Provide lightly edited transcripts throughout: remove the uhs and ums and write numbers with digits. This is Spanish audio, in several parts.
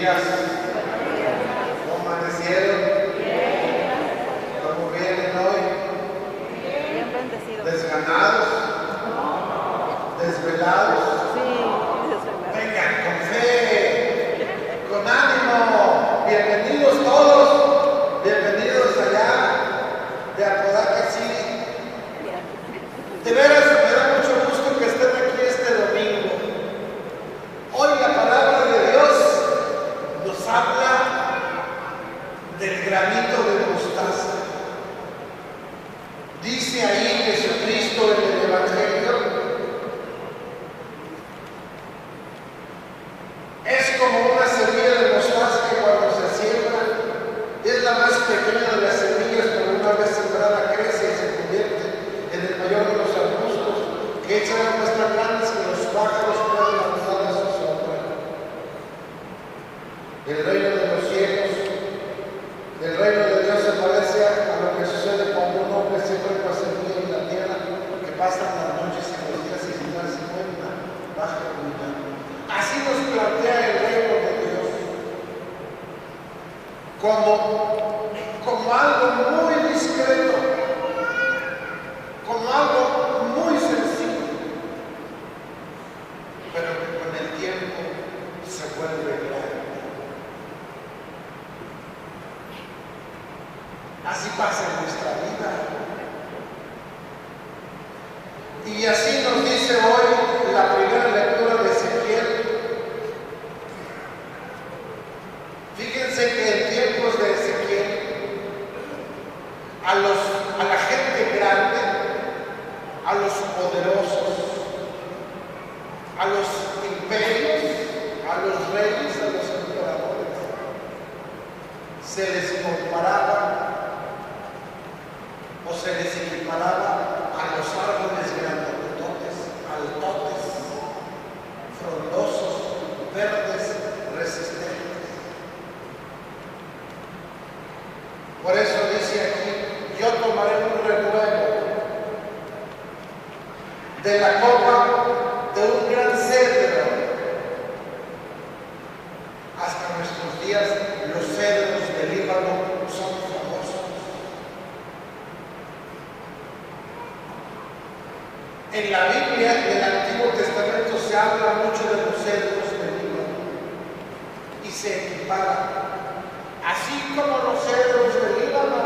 días. ¿Cómo amanecieron? ¿Cómo vienen hoy? Bien bendecidos. ¿Desganados? ¿Desvelados? Sí, desvelados. Vengan, con fe, con ánimo. Bienvenidos todos. Bienvenidos allá de Apodaca, sí. De veras, me da mucho gusto que estén aquí este domingo. Hoy la palabra de Dios nos habla del granito de mostaza. Dice ahí Jesucristo en el Evangelio, es como una semilla de mostaza que cuando se siembra es la más pequeña de las semillas, pero una vez sembrada crece y se convierte en el mayor de los arbustos, que echan aguas tan grandes que los pájaros pueden alzar a su sombra. El reino de los cielos, el reino de Dios se parece a lo que sucede cuando un hombre siembra una semilla en la tierra, que pasan las noches y los días y sin darse cuenta, baja ruina. Así nos plantea el reino de Dios, como algo muy discreto, como algo muy sencillo, pero que con el tiempo se vuelve grande. Así pasa en nuestra vida. Y así nos dice hoy la primera lectura de Ezequiel. Fíjense que en tiempos de Ezequiel, a la gente grande, a los poderosos, a los imperios, a los reyes, a los emperadores, se les comparaba o se les equiparaba a los árboles grandototes, altotes, frondosos, verdes, resistentes. Por eso dice aquí, yo tomaré un renuevo de la copa de un gran cedro. Hasta nuestros días los cedros del Líbano son famosos. En la Biblia, en el Antiguo Testamento, se habla mucho de los cedros del Líbano y se equipara. Así como los cedros del Líbano,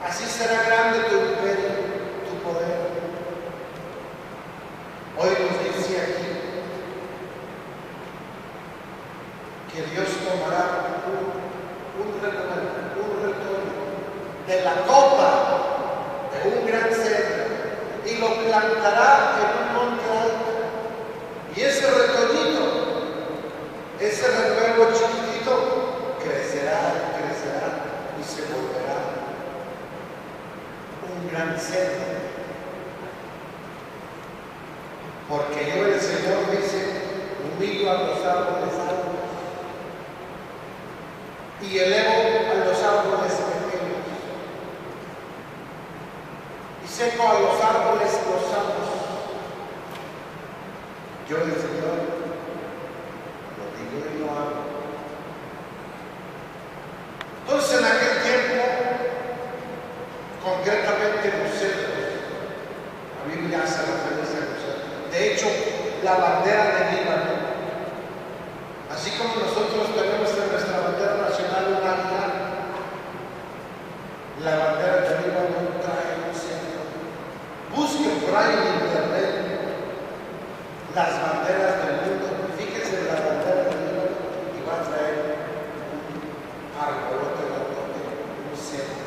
así será grande tu imperio, tu poder. Hoy nos dice aquí que Dios tomará un retoño de la copa de un gran cedro y lo plantará en un monte alto. Y ese retoñito, ese renuevo chiquitito, crecerá y se volverá un gran cedro. Porque yo, el Señor, dice, humillo a los árboles altos y elevo a los árboles pequeños y seco a los árboles lozanos. Yo, el Señor, lo digo y lo hago. Entonces, en aquel tiempo, concretamente los cedros, la Biblia hace referencia a los cedros. De hecho, la bandera de Líbano, así como nosotros tenemos en nuestra bandera nacional un águila, la bandera de Líbano trae un cedro. Busquen por ahí en internet las banderas del mundo, fíjense en la bandera de Líbano y va a traer un arbolote grandote, un cedro.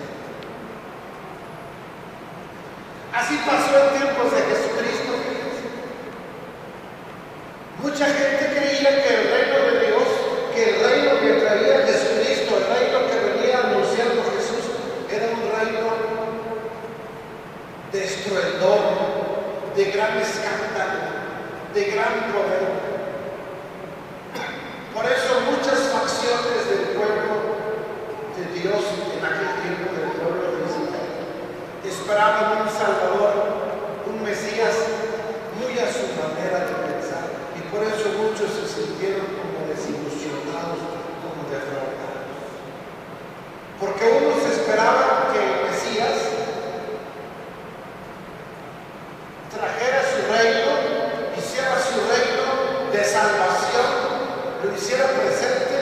Así pasó en tiempos de Jesucristo, fíjense. Mucha gente creía que el reino de Dios, que el reino que traía Jesucristo, el reino que venía anunciando Jesús, era un reino de estruendor, de gran escándalo, de gran poder. Por eso muchas facciones del pueblo de Dios en aquel tiempo, del pueblo de Israel, esperaban un Salvador, un Mesías muy a su manera de pensar. Y por eso muchos se sintieron como desilusionados lo hiciera presente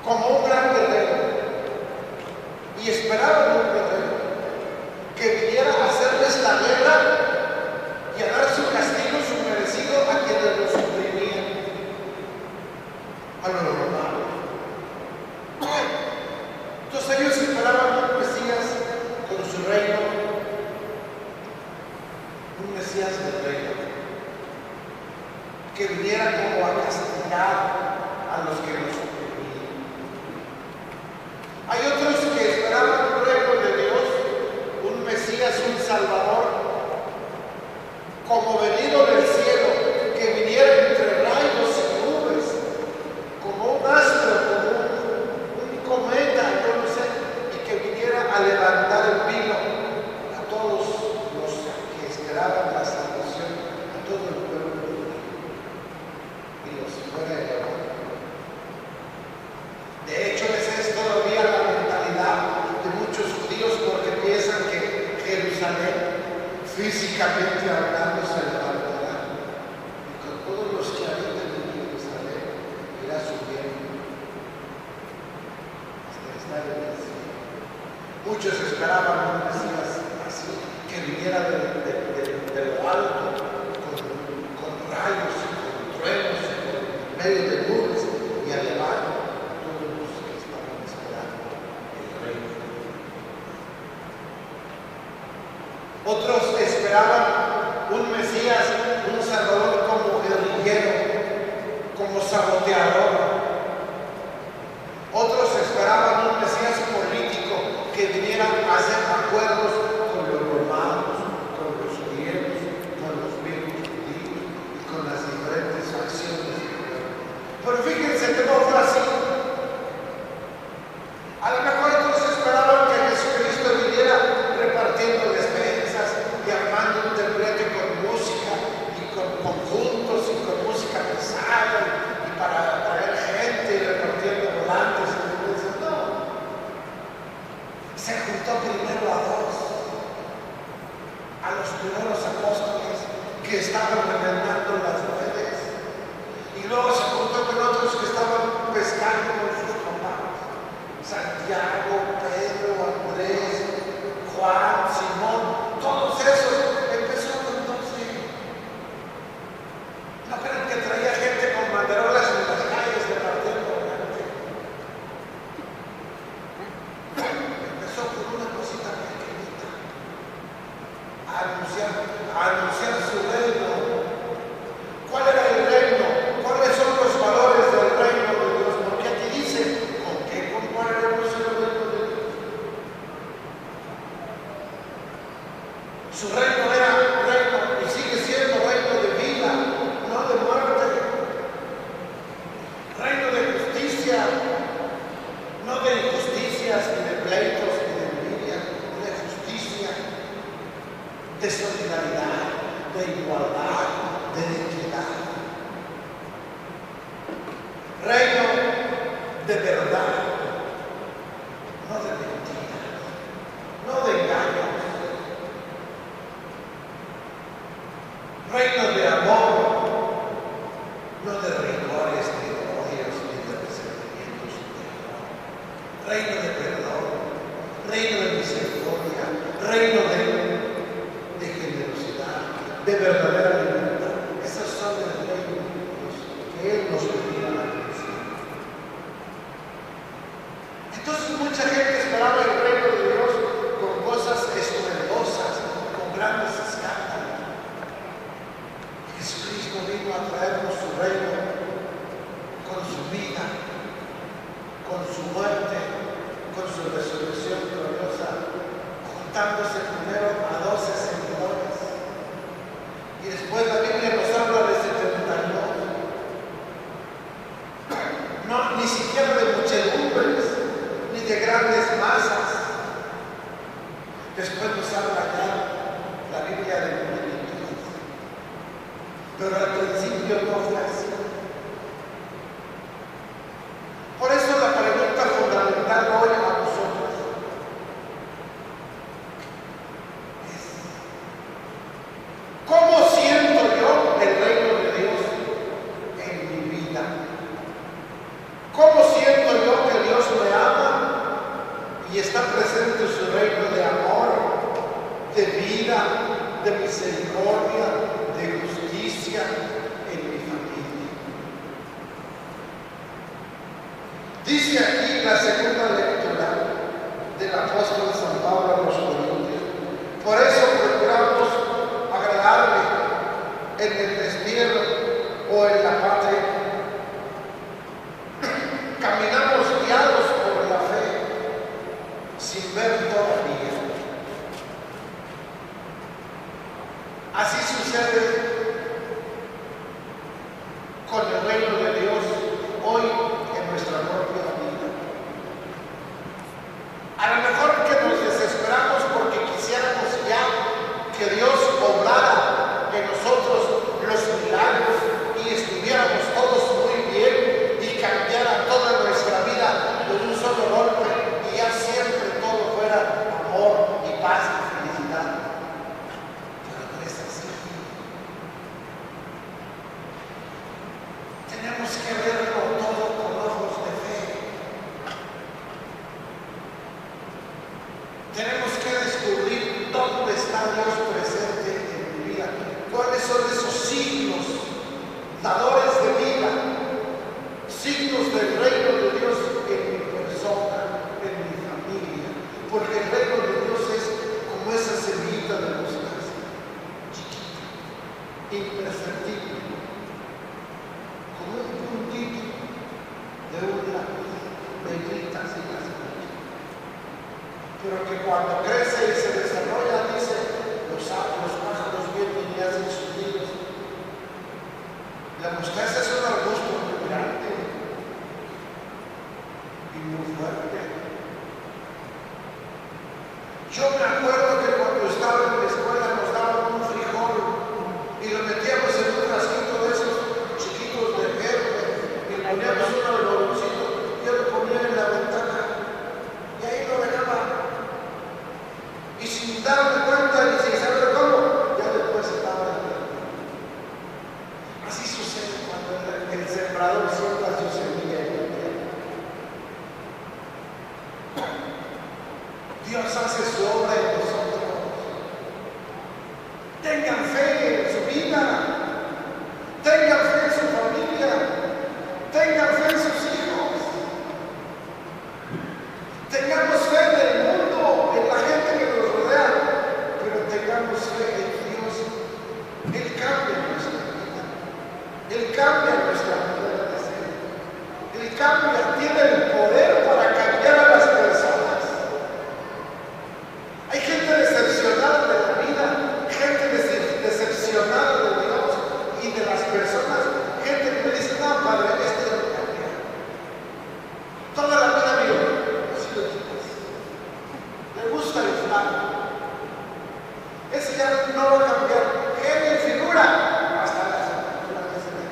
como un gran guerrero. Y esperaban un guerrero que viniera a hacerles la guerra y a dar su castigo, su merecido a quienes los oprimían, a los romanos. Entonces ellos esperaban un Mesías con su reino, un Mesías del reino, que viniera como a castigar a los que los oprimían. Hay otros que esperaban un reino de Dios, un Mesías, un Salvador, como venido del cielo, que viniera entre rayos y nubes, como un astro, como un cometa, yo no sé, y que viniera a levantar el vilo a todos los que esperaban la salvación, a todo el pueblo de Dios, y los fuera de la boca. De hecho, esa es todavía la mentalidad de muchos judíos, porque piensan que Jerusalén, físicamente hablando, se levantará, y con todos los que habitan en Jerusalén irá subiendo hasta estar en el cielo. Muchos esperaban un Mesías así, que viniera de lo alto, con rayos, con truenos, en medio de nubes, y a elevar a todos los que estaban esperando el reino. Otros esperaban un Mesías, un Salvador como guerrillero, como saboteador. Otros esperaban un Mesías político que viniera a hacer acuerdos con los romanos, con los griegos, con los mismos judíos y con las diferentes facciones. Pero fíjense que no fue así. A lo mejor otros esperaban que Jesucristo viniera repartiendo despensas y armando un templete con música y con conjuntos y con música pesada y para traer gente y repartiendo volantes. No. Se juntó primero a los primeros apóstoles que estaban remendando las redes, y luego se juntó con otros que estaban pescando con sus compañeros: Santiago, Pedro, Andrés, Juan, Simón, todos esos. Empezó con 12. ¿No creen que traía gente con banderolas en las calles repartiendo volante? Empezó con una cosita pequeñita, a anunciar su reino. ¿Cuál era el reino? ¿Cuáles son los valores del reino de Dios? Porque aquí dice: ¿con qué compararemos el reino de Dios? Su reino era reino y sigue siendo reino de vida, no de muerte. Reino de justicia, no de injusticias, ni de pleitos, ni de envidia, de justicia, de solidaridad, de igualdad, de equidad. Reino de verdad, no de mentiras, no de engaños. Reino de amor, no de rigores, ni de odios, ni de resentimientos. Reino de perdón, reino de misericordia, reino de generosidad, de verdadera libertad. Esas son el reino de Dios que Él nos pedía a la iglesia. Entonces mucha gente esperaba el reino de Dios con cosas estruendosas, con grandes escándalos. Jesucristo vino a traernos su reino con su vida, con su muerte, con su resurrección gloriosa, juntándose primero a 12 seguidores. Y después la Biblia nos habla de 72. No, ni siquiera de muchedumbres, ni de grandes masas. Después nos habla ya la Biblia de multitudes. Pero al principio no fue así. Por eso la pregunta fundamental hoy a nosotros es: ¿cómo siento yo el reino de Dios en mi vida? Dice aquí la segunda lectura del apóstol San Pablo a los Corintios. Por eso procuramos agradarle en el destierro o en la patria. Caminamos guiados por la fe, sin ver todavía. Así sucede con el reino de Dios hoy en nuestra propia vida. A lo mejor que nos desesperamos porque quisiéramos ya que Dios obrara en nosotros los milagros y estuviéramos todos muy bien y cambiara toda nuestra vida de un solo golpe y ya siempre todo fuera amor y paz y felicidad. Pero no es así. Tenemos que verlo todo con ojos de fe. Tenemos que descubrir dónde está Dios presente en mi vida. ¿Cuáles son esos signos, dadores de vida, signos del reino de Dios en mi persona, en mi familia? Porque el reino de Dios es como esa semillita de mostaza, chiquita, imperceptible, como un puntito de una negrita así las cosas. Pero que cuando crece y se desarrolla, dice, los pájaros vienen y hacen sus nidos. La mostaza es un arbusto muy grande y muy fuerte. Yo me acuerdo que cuando estaba en la escuela nos daban un frijol y lo metíamos en un frasquito de esos chiquitos de verde y le poníamos un algodoncito, yo lo ponía en la ventana y ahí lo dejaba. Y sin darme cuenta ni sin saber cómo, ya después estaba ahí. Así sucede cuando el sembrador siembra su semilla en la tierra. Dios hace su obra en nosotros. Tengan fe en su vida, tengan fe en su familia, tengan fe en sus hijos, tengamos fe en el mundo, en la gente que nos rodea, pero tengamos fe en Dios. Él cambia nuestra vida, Él cambia nuestra manera de ser, Él cambia, tiene el poder para cambiar a las personas. Hay gente decepcionada de la vida, gente decepcionada de Dios y de las personas, gente que me dice, no, padre, este ya no cambia. Toda la vida mío, así lo quitas. Le gusta el fulano. Ese ya no va a cambiar. Genio y figura, hasta la sepultura que se ve.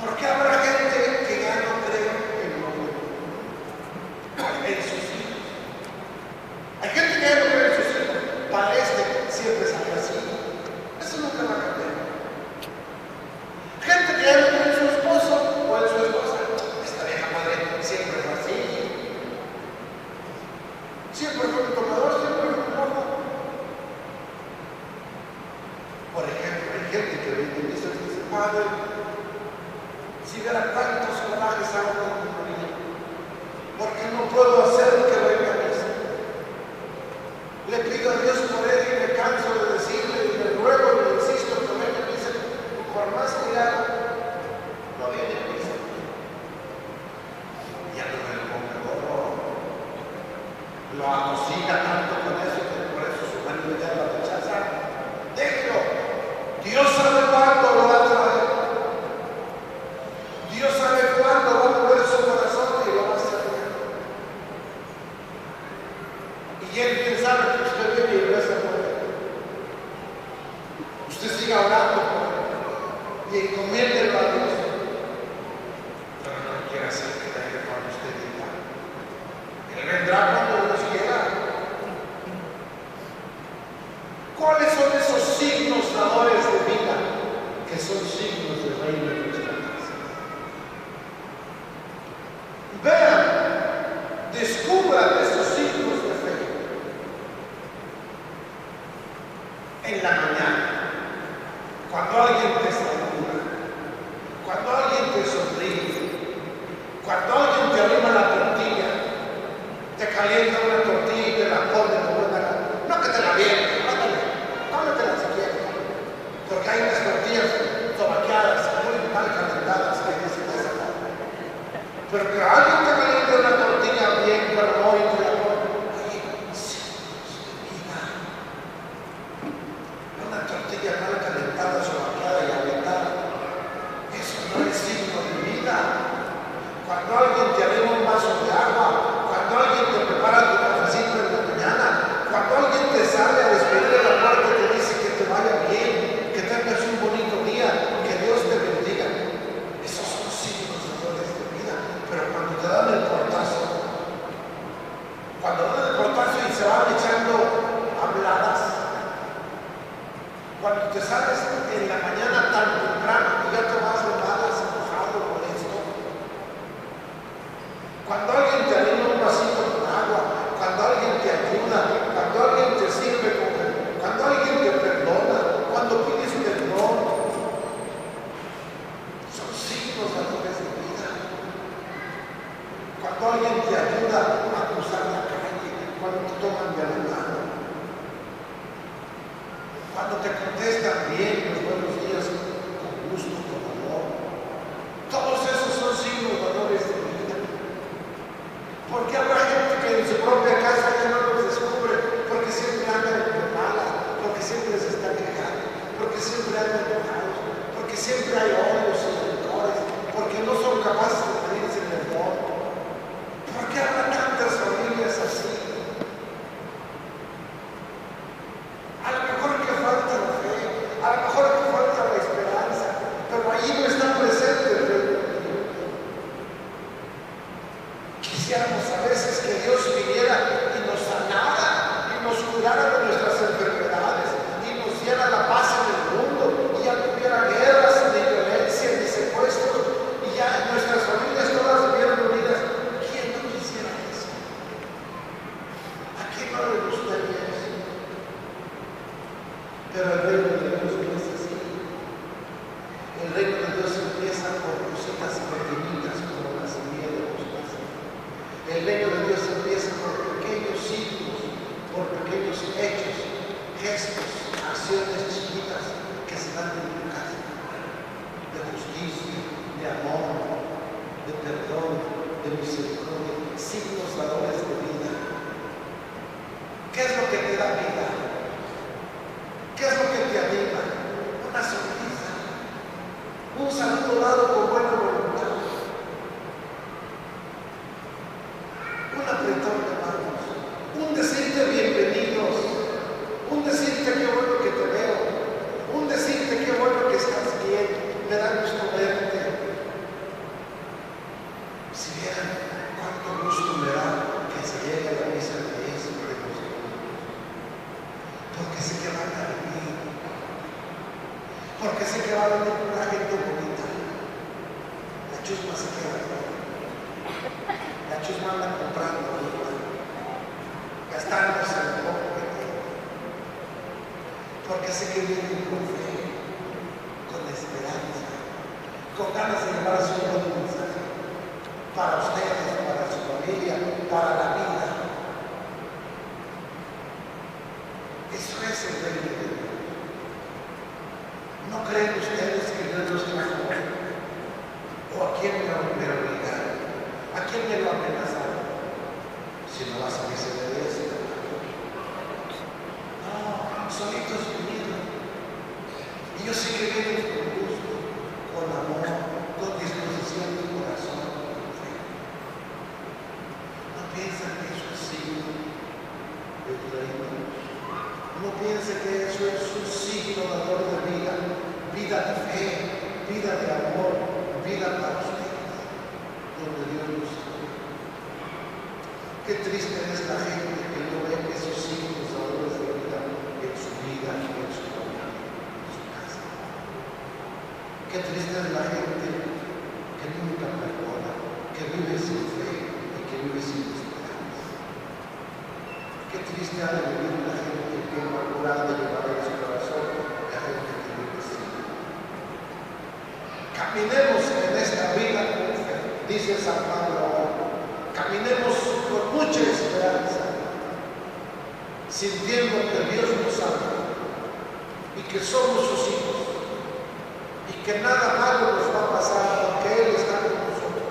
¿Por qué habrá gente que ya no cree en lo bueno? En sus hijos. Hay gente que ya no cree en sus hijos. Para siempre sale así. Eso nunca va a cambiar. Gente que ya no cree en su esposo o en su esposa. Esta vieja madre siempre fue así. Siempre fue un tomador, siempre fue un loco. Por ejemplo, hay gente que viene y dice, padre, si viera cuántos corajes hago con mi marido, porque no puedo hacer que venga a misa. Le pido a Dios por él y me canso de decirle y le ruego y le insisto que venga a misa. Por más que haga, no viene a misa. Ya no me lo ponga gorro. Lo atosiga tanto con eso que por eso su marido ya lo rechaza. Déjelo. Dios sabe cuándo lo va a traer. Dios sabe cuándo va a mover su corazón y lo va a hacer. Y él bien sabe que usted viene y reza por él. Usted siga orando por él y encomiéndelo a Dios. Pero no quiere hacer que venga cuando usted diga. Él vendrá cuando Dios quiera. ¿Cuáles son esos signos dadores de vida que son signos del reino de nuestra casa? Vean, descubran esos signos de fe. En la mañana, cuando alguien te saluda, cuando alguien te sonríe, Pero que alguien te caliente una tortilla bien, pero no, y te la pone. Oye, signos de vida. Una tortilla mal calentada, sobaqueada y aventada. Eso no es signo de vida. Cuando alguien te arrima un vaso de agua, cuando alguien te prepara tu cafecito en la mañana, cuando alguien te sale a despedir de la puerta y te dice que te vaya bien, que tengas un bonito día, que Dios te bendiga. Esos son signos de vida. Pero cuando te dan el portazo y se van echando habladas, cuando te sales en la mañana tan temprano y ya te vas de malas, enojado, molesto, cuando alguien te anima un vasito con agua, cuando alguien te ayuda, cuando alguien te sirve, cuando alguien te perdona, cuando pides perdón, son signos de vida. Cuando alguien te ayuda a cruzar la calle, cuando te toman de la mano, cuando te contestan bien los buenos días con gusto, con amor, todos esos son signos de vida. Porque habrá gente que en su propia casa ya no los descubre, porque siempre andan en mala, porque siempre se están quejando, porque siempre andan enojados, porque siempre hay odios y rencores, porque no son capaces de pedirse perdón. ¿Por qué habrá tantas familias así? A lo mejor que falta la fe, a lo mejor que falta la esperanza, pero allí no está presente el reino de Dios. Quisiéramos a veces que Dios viniera y nos sanara y nos curara de nuestras enfermedades y nos diera la paz en el mundo y ya no hubiera guerras, ni violencia, ni secuestros y ya nuestras familias todas estuvieran unidas. ¿Quién no quisiera eso? ¿A quién no le gustaría eso? Pero el reino de Dios no es así. El reino de Dios empieza por cositas pequeñitas como la semilla de mostaza. El reino de Dios empieza por pequeños signos, por pequeños hechos, gestos, acciones chiquitas que se dan en tu casa, de justicia, de amor, de perdón, de misericordia, signos dadores de vida. ¿Qué es lo que te da vida? ¿Qué es lo que te anima? Una sonrisa, un saludo dado con buena voluntad, un apretón de manos, un decirte bienvenidos, un decirte qué bueno que te veo, un decirte qué bueno que estás bien, me da gusto verte. Si vieran cuánto gusto me da que se llegue a la misa de eso de los niños, porque sé que van a venir, porque sé que va a venir una gente bonita. La chusma se queda fuera, la chusma anda comprando ahorita, gastándose el poco que tiene, porque sé que vienen con fe, con esperanza, con ganas de llevar su buen mensaje para ustedes, para su familia, para la vida. Eso es el reino de Dios. ¿No creen ustedes que Dios los trajo? ¿O a quién me obligaron? ¿A quién me lo amenazaron? Si no vas a misa de esto. No, solitos vinieron. Y yo sé que vienen con gusto, con amor, con disposición de corazón, con fe. No piensan que eso es signo del reino. No piensen que eso es un signo dador de vida, vida de fe, vida de amor, vida para ustedes, donde Dios los ama. Qué triste es la gente que no ve esos signos dadores de vida en su vida, en su familia, en su casa. Qué triste es la gente que nunca perdona, que vive sin fe y que vive sin esperanza. Qué triste ha de vivir la gente que procura de llevar en su corazón la gente que vive sin fe. Caminemos en esta vida con fe, dice San Pablo. Caminemos con mucha esperanza, sintiendo que Dios nos ama y que somos sus hijos y que nada malo nos va a pasar porque Él está con nosotros.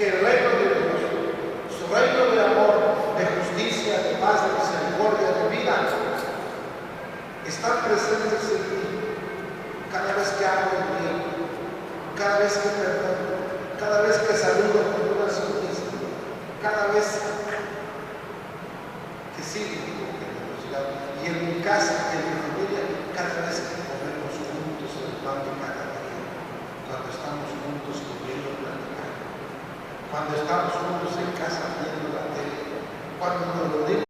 que el reino de Dios, su reino de amor, de justicia, de paz, de misericordia, de vida, están presentes en mí cada vez que hago el bien, cada vez que perdono, cada vez que saludo con una sonrisa, cada vez que sigo con generosidad, y en mi casa, en mi familia, cada vez que comemos juntos el pan de cada día, cuando estamos juntos comiendo, platicando, cuando estamos juntos en casa viendo la tele, cuando nos reunimos